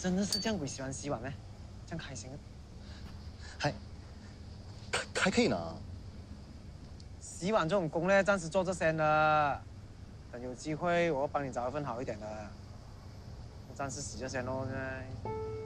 真的是这样鬼喜欢洗碗咩？这样开心？还可以呢。洗碗这种工呢，暂时做着先的，等有机会我帮你找一份好一点的。暂时洗着先咯。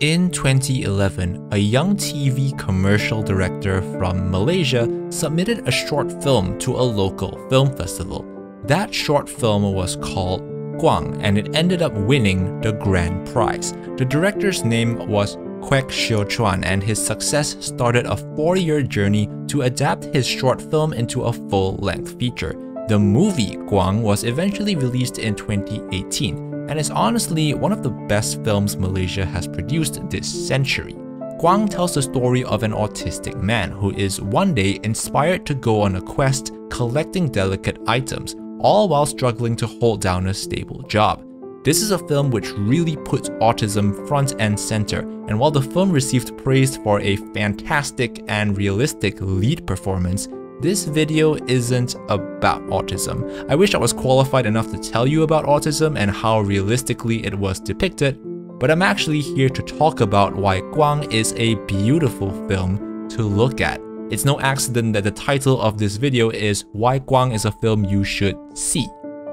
In 2011, a young TV commercial director from Malaysia submitted a short film to a local film festival. That short film was called Guang, and it ended up winning the grand prize. The director's name was Kwek Xiu Chuan, and his success started a 4-year journey to adapt his short film into a full-length feature. The movie Guang was eventually released in 2018, and is honestly one of the best films Malaysia has produced this century. Guang tells the story of an autistic man who is one day inspired to go on a quest collecting delicate items, all while struggling to hold down a stable job. This is a film which really puts autism front and center, and while the film received praise for a fantastic and realistic lead performance, this video isn't about autism. I wish I was qualified enough to tell you about autism and how realistically it was depicted, but I'm actually here to talk about why Guang is a beautiful film to look at. It's no accident that the title of this video is Why Guang is a Film You Should See.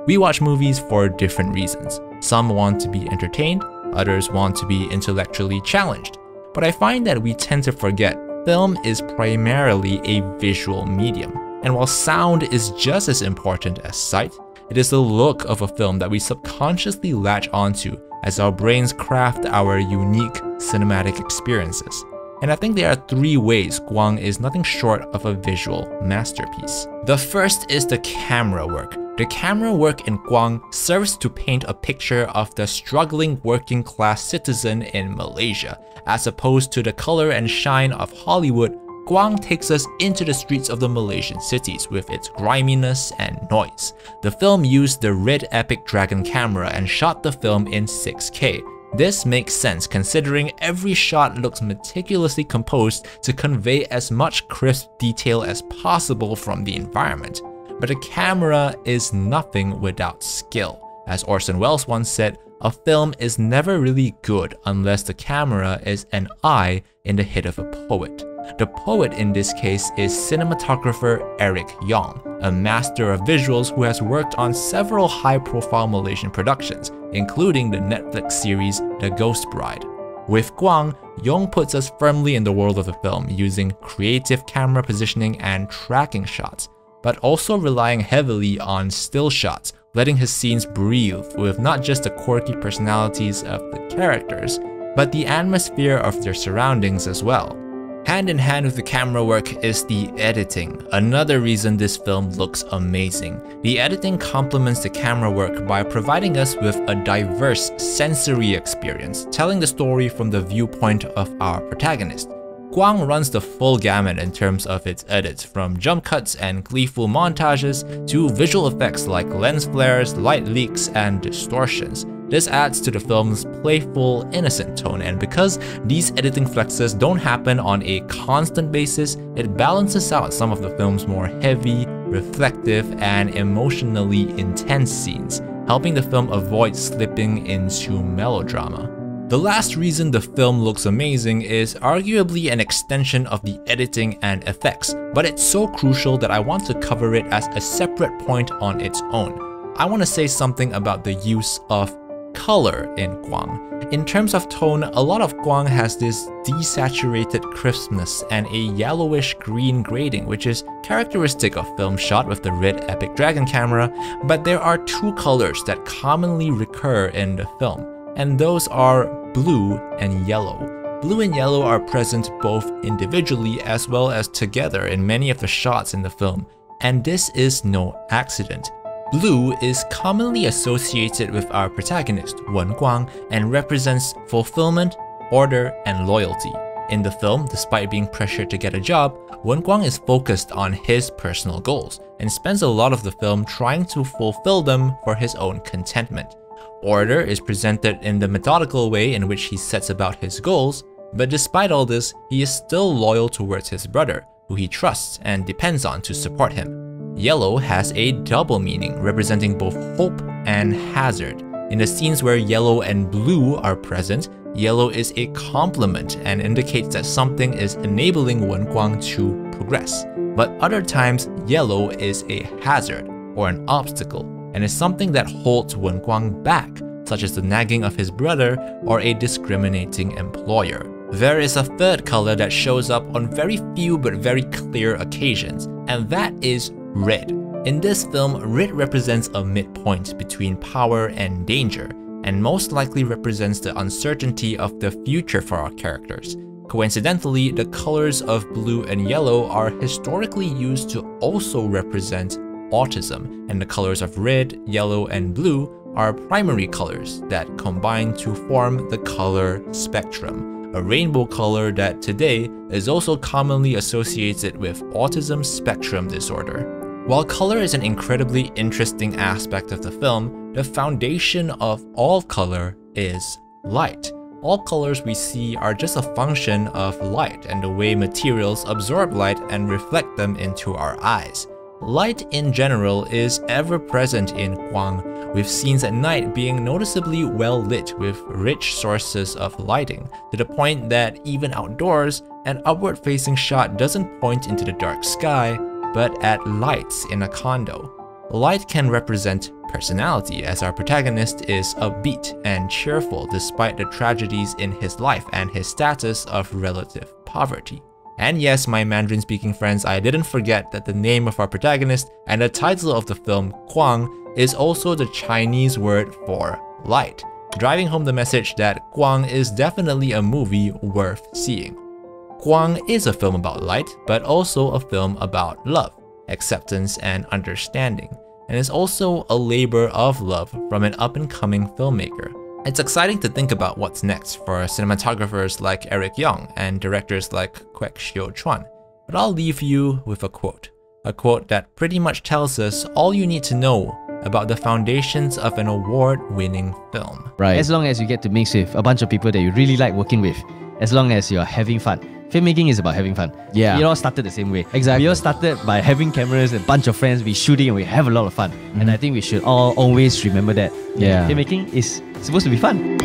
We watch movies for different reasons. Some want to be entertained, others want to be intellectually challenged. But I find that we tend to forget film is primarily a visual medium. And while sound is just as important as sight, it is the look of a film that we subconsciously latch onto as our brains craft our unique cinematic experiences. And I think there are 3 ways Guang is nothing short of a visual masterpiece. The first is the camera work. The camera work in Guang serves to paint a picture of the struggling working class citizen in Malaysia. As opposed to the color and shine of Hollywood, Guang takes us into the streets of the Malaysian cities with its griminess and noise. The film used the Red Epic Dragon camera and shot the film in 6K. This makes sense considering every shot looks meticulously composed to convey as much crisp detail as possible from the environment. But a camera is nothing without skill. As Orson Welles once said, a film is never really good unless the camera is an eye in the head of a poet. The poet in this case is cinematographer Eric Yong, a master of visuals who has worked on several high-profile Malaysian productions, including the Netflix series The Ghost Bride. With Guang, Yong puts us firmly in the world of the film using creative camera positioning and tracking shots, but also relying heavily on still shots, letting his scenes breathe with not just the quirky personalities of the characters, but the atmosphere of their surroundings as well. Hand in hand with the camera work is the editing, another reason this film looks amazing. The editing complements the camera work by providing us with a diverse sensory experience, telling the story from the viewpoint of our protagonist. Guang runs the full gamut in terms of its edits, from jump cuts and gleeful montages to visual effects like lens flares, light leaks, and distortions. This adds to the film's playful, innocent tone, and because these editing flexes don't happen on a constant basis, it balances out some of the film's more heavy, reflective, and emotionally intense scenes, helping the film avoid slipping into melodrama. The last reason the film looks amazing is arguably an extension of the editing and effects, but it's so crucial that I want to cover it as a separate point on its own. I want to say something about the use of color in Guang. In terms of tone, a lot of Guang has this desaturated crispness and a yellowish green grading, which is characteristic of films shot with the Red Epic Dragon camera, but there are 2 colors that commonly recur in the film, and those are blue and yellow. Blue and yellow are present both individually as well as together in many of the shots in the film, and this is no accident. Blue is commonly associated with our protagonist, Wen Guang, and represents fulfillment, order, and loyalty. In the film, despite being pressured to get a job, Wen Guang is focused on his personal goals and spends a lot of the film trying to fulfill them for his own contentment. Order is presented in the methodical way in which he sets about his goals, but despite all this, he is still loyal towards his brother, who he trusts and depends on to support him. Yellow has a double meaning, representing both hope and hazard. In the scenes where yellow and blue are present, yellow is a complement and indicates that something is enabling Wen Guang to progress. But other times, yellow is a hazard or an obstacle and is something that holds Wen Guang back, such as the nagging of his brother or a discriminating employer. There is a third color that shows up on very few but very clear occasions, and that is red. In this film, red represents a midpoint between power and danger, and most likely represents the uncertainty of the future for our characters. Coincidentally, the colors of blue and yellow are historically used to also represent autism, and the colors of red, yellow, and blue are primary colors that combine to form the color spectrum, a rainbow color that today is also commonly associated with autism spectrum disorder. While color is an incredibly interesting aspect of the film, the foundation of all color is light. All colors we see are just a function of light and the way materials absorb light and reflect them into our eyes. Light in general is ever present in Guang, with scenes at night being noticeably well lit with rich sources of lighting, to the point that even outdoors, an upward-facing shot doesn't point into the dark sky, but at lights in a condo. Light can represent personality, as our protagonist is upbeat and cheerful despite the tragedies in his life and his status of relative poverty. And yes, my Mandarin-speaking friends, I didn't forget that the name of our protagonist and the title of the film, Guang, is also the Chinese word for light, driving home the message that Guang is definitely a movie worth seeing. Guang is a film about light, but also a film about love, acceptance, and understanding, and is also a labor of love from an up-and-coming filmmaker. It's exciting to think about what's next for cinematographers like Eric Yong and directors like Kwek Shio Chuan, but I'll leave you with a quote that pretty much tells us all you need to know about the foundations of an award-winning film. Right. As long as you get to mix with a bunch of people that you really like working with, as long as you're having fun. Filmmaking is about having fun. Yeah. We all started the same way. Exactly. We all started by having cameras, a bunch of friends, we shooting and we have a lot of fun. And I think we should all always remember that. Yeah. Filmmaking is supposed to be fun.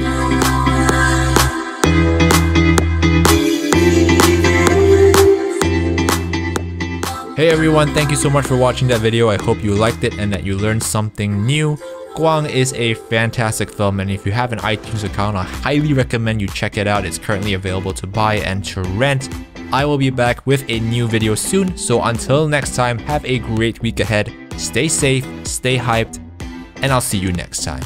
Hey everyone, thank you so much for watching that video. I hope you liked it and that you learned something new. Guang is a fantastic film, and if you have an iTunes account, I highly recommend you check it out. It's currently available to buy and to rent. I will be back with a new video soon, so until next time, have a great week ahead. Stay safe, stay hyped, and I'll see you next time.